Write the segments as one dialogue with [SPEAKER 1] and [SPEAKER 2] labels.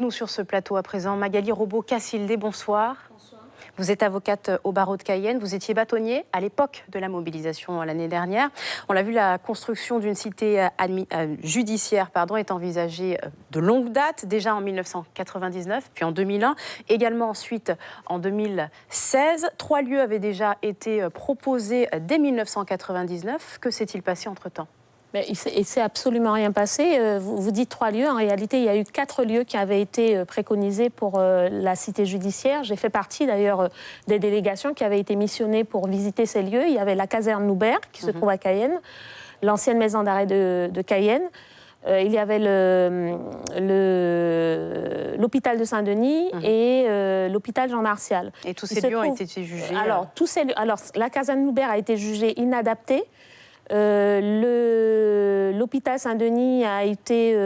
[SPEAKER 1] nous sur ce plateau à présent. Magali Robot-Cassilde, bonsoir. Bonsoir. Vous êtes avocate au barreau de Cayenne. Vous étiez bâtonnier à l'époque de la mobilisation l'année dernière. On l'a vu, la construction d'une cité judiciaire est envisagée de longue date, déjà en 1999, puis en 2001, également ensuite en 2016. 3 lieux avaient déjà été proposés dès 1999. Que s'est-il passé entre-temps ?
[SPEAKER 2] Mais il ne s'est absolument rien passé. Vous dites 3 lieux. En réalité, il y a eu 4 lieux qui avaient été préconisés pour la cité judiciaire. J'ai fait partie d'ailleurs des délégations qui avaient été missionnées pour visiter ces lieux. Il y avait la caserne Noubert qui se trouve à Cayenne, l'ancienne maison d'arrêt de Cayenne. Il y avait l'hôpital de Saint-Denis et l'hôpital Jean Martial.
[SPEAKER 1] Et tous ces lieux ont été jugés
[SPEAKER 2] alors, la caserne Noubert a été jugée inadaptée. L'hôpital Saint-Denis a été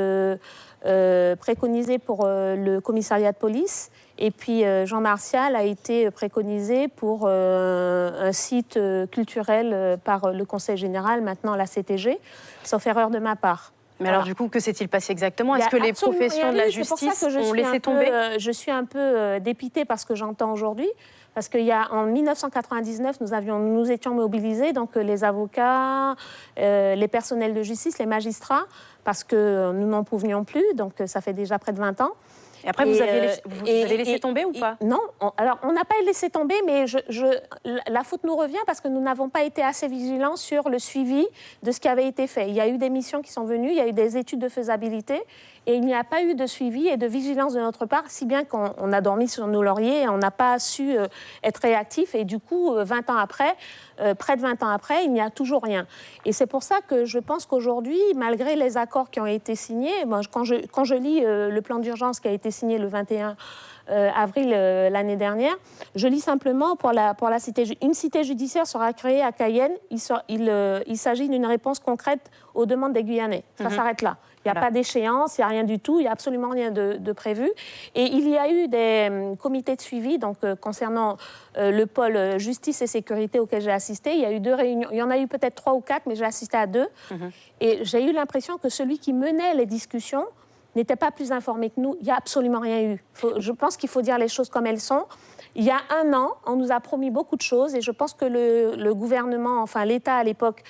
[SPEAKER 2] préconisé pour le commissariat de police et puis Jean Martial a été préconisé pour un site culturel par le Conseil général, maintenant la CTG, sauf erreur de ma part.
[SPEAKER 1] Mais alors du coup, que s'est-il passé exactement? Est-ce que les professions de la justice ont laissé tomber?
[SPEAKER 2] Je suis un peu dépitée par ce que j'entends aujourd'hui. Parce qu'en 1999, nous étions mobilisés, donc les avocats, les personnels de justice, les magistrats, parce que nous n'en pouvions plus, donc ça fait déjà près de 20 ans.
[SPEAKER 1] Et après, vous avez laissé tomber ou pas?
[SPEAKER 2] Non, alors on n'a pas laissé tomber, mais la faute nous revient parce que nous n'avons pas été assez vigilants sur le suivi de ce qui avait été fait. Il y a eu des missions qui sont venues, il y a eu des études de faisabilité, et il n'y a pas eu de suivi et de vigilance de notre part, si bien qu'on a dormi sur nos lauriers et on n'a pas su être réactifs. Et du coup, 20 ans après, près de 20 ans après, il n'y a toujours rien. Et c'est pour ça que je pense qu'aujourd'hui, malgré les accords qui ont été signés, quand je lis le plan d'urgence qui a été signé le 21 avril l'année dernière, je lis simplement pour la cité. Une cité judiciaire sera créée à Cayenne. Il s'agit d'une réponse concrète aux demandes des Guyanais. Ça s'arrête là. Il n'y a pas d'échéance, il n'y a rien du tout, il n'y a absolument rien de prévu. Et il y a eu des comités de suivi, donc concernant le pôle justice et sécurité auquel j'ai assisté. Il y a eu 2 réunions, il y en a eu peut-être 3 ou 4, mais j'ai assisté à 2. Et j'ai eu l'impression que celui qui menait les discussions n'était pas plus informé que nous. Il n'y a absolument rien eu. Je pense qu'il faut dire les choses comme elles sont. Il y a 1 an, on nous a promis beaucoup de choses et je pense que le gouvernement, enfin l'État à l'époque,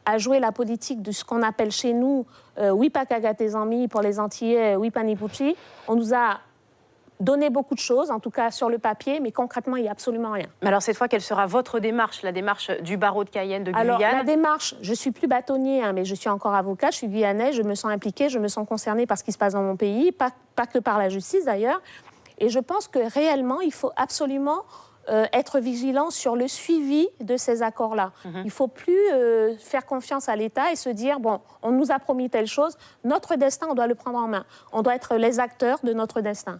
[SPEAKER 2] a joué la politique de ce qu'on appelle chez nous Wipa Kagatezami pour les Antillais, Wipa Nipuchi. On nous a donné beaucoup de choses, en tout cas sur le papier, mais concrètement, il n'y a absolument rien.
[SPEAKER 1] Mais alors cette fois, quelle sera votre démarche, la démarche du barreau de Cayenne, de Guyane?
[SPEAKER 2] Alors la démarche, je ne suis plus bâtonnier, mais je suis encore avocat, je suis guyanais, je me sens impliquée, je me sens concernée par ce qui se passe dans mon pays, pas que par la justice d'ailleurs. Et je pense que réellement, il faut absolument être vigilant sur le suivi de ces accords-là. Il ne faut plus faire confiance à l'État et se dire, bon, on nous a promis telle chose, notre destin, on doit le prendre en main. On doit être les acteurs de notre destin.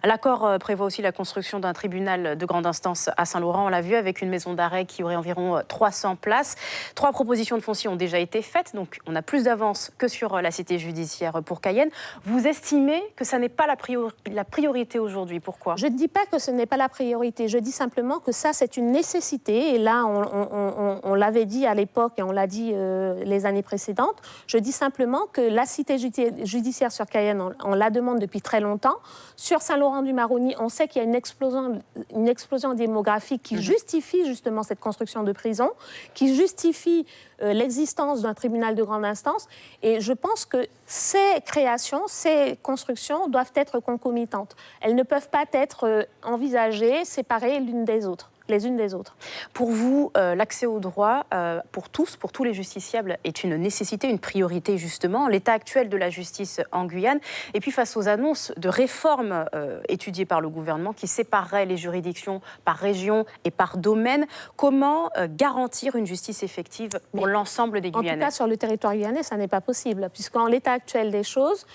[SPEAKER 1] L'accord prévoit aussi la construction d'un tribunal de grande instance à Saint-Laurent, on l'a vu, avec une maison d'arrêt qui aurait environ 300 places. 3 propositions de foncier ont déjà été faites, donc on a plus d'avance que sur la cité judiciaire pour Cayenne. Vous estimez que ça n'est pas la priorité aujourd'hui? Pourquoi?
[SPEAKER 2] Je ne dis pas que ce n'est pas la priorité, je dis simplement que ça, c'est une nécessité. Et là, on l'avait dit à l'époque et on l'a dit les années précédentes. Je dis simplement que la cité judiciaire sur Cayenne, on la demande depuis très longtemps. Sur Saint-Laurent-du-Maroni, on sait qu'il y a une explosion démographique qui justifie justement cette construction de prison, qui justifie l'existence d'un tribunal de grande instance. Et je pense que ces créations, ces constructions doivent être concomitantes. Elles ne peuvent pas être envisagées, séparées l'une des autres. Les unes des autres.
[SPEAKER 1] Pour vous, l'accès au droit, pour tous les justiciables, est une nécessité, une priorité justement. L'état actuel de la justice en Guyane, et puis face aux annonces de réformes étudiées par le gouvernement qui sépareraient les juridictions par région et par domaine, comment garantir une justice effective pour l'ensemble des Guyanais?
[SPEAKER 2] En tout cas, sur le territoire guyanais, ça n'est pas possible, puisqu'en l'état actuel des choses,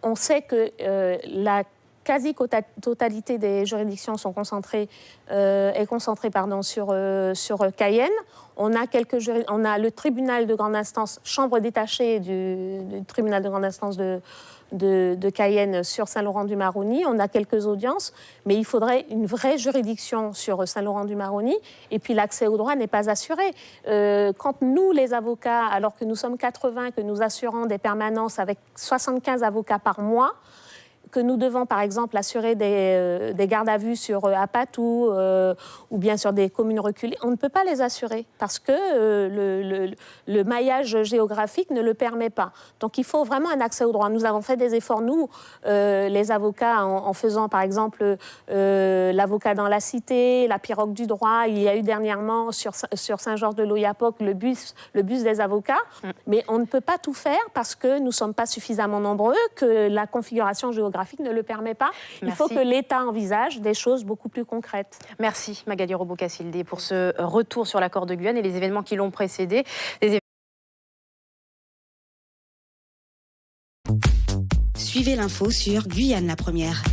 [SPEAKER 2] on sait que la quasi-totalité des juridictions est concentrée sur Cayenne. On a le tribunal de grande instance, chambre détachée du tribunal de grande instance de Cayenne sur Saint-Laurent-du-Maroni. On a quelques audiences, mais il faudrait une vraie juridiction sur Saint-Laurent-du-Maroni. Et puis l'accès au droit n'est pas assuré. Quand nous, les avocats, alors que nous sommes 80, que nous assurons des permanences avec 75 avocats par mois, que nous devons, par exemple, assurer des gardes à vue sur Apatou ou bien sur des communes reculées, on ne peut pas les assurer parce que le maillage géographique ne le permet pas. Donc, il faut vraiment un accès au droit. Nous avons fait des efforts, nous, les avocats, en faisant, par exemple, l'avocat dans la cité, la pirogue du droit. Il y a eu dernièrement sur Saint-Georges-de-l'Oyapock le bus des avocats. Mais on ne peut pas tout faire parce que nous ne sommes pas suffisamment nombreux, que la configuration géographique ne le permet pas. Il faut que l'État envisage des choses beaucoup plus concrètes.
[SPEAKER 1] Merci Magali Robocassilde pour ce retour sur l'accord de Guyane et les événements qui l'ont précédé.
[SPEAKER 3] Suivez l'info sur Guyane la Première.